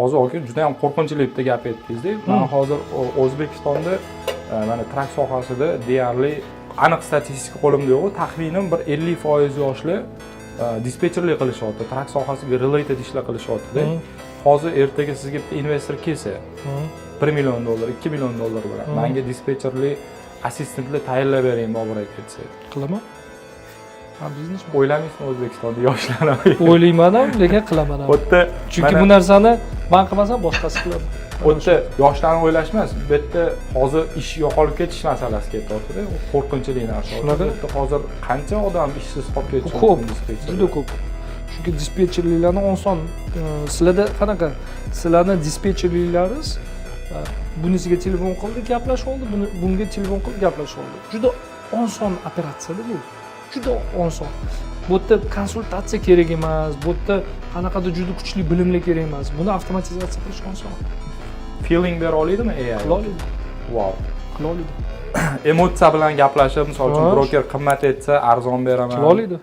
hozir aka juda ham qo'rqinchli bitta gap aytdingiz-da. Men hozir O'zbekistonda mana trak sohasida deyarli aniq statistika qo'limda yo'q, taxminan bir 50% yoshlar dispetcherlik qilishyapti, trak sohasiga related ishlar qilishyapti-da. Hozir ertaga sizga bitta investor kelsa, $1 million, $2 million bilan menga dispetcherlik assistentlar tayyorlab bering, Bobur aka desa. Qilaman. Ha, biznes O'ylamaysizmi O'zbekistonda yoshlarni? o'ylayman ham, lekin qilaman ham. O'tda Chunki bu narsani men qilmasam boshqasi qiladi. o'tda yoshlarni o'ylash emas, bu yerda hozir ish yo'qolib ketish masalasi ketyapti-da, qo'rqinchli narsa. Shunaqa. Bu yerda hozir qancha odam ishsiz qolib ketishi Ko'p, dispetcher. juda ko'p. Chunki dispetcherliklarni oson, sizlarda qanaqa? Sizlarning dispetcherliklaringiz bunisiga telefon qildi, gaplashib oldi, bunga telefon qilib gaplashib oldi. Juda oson operatsiya-da bu. Juda oson. Bu yerda konsultatsiya kerak emas, bu yerda qanaqadir juda kuchli bilimlar kerak emas. Buni avtomatizatsiya qilish oson. Feeling bera oladimi AI? Qila oladi. Wow. Qila oladi. Emotsiya bilan gaplashib, misol uchun broker qimmat etsa, arzon beraman. Qila oladi.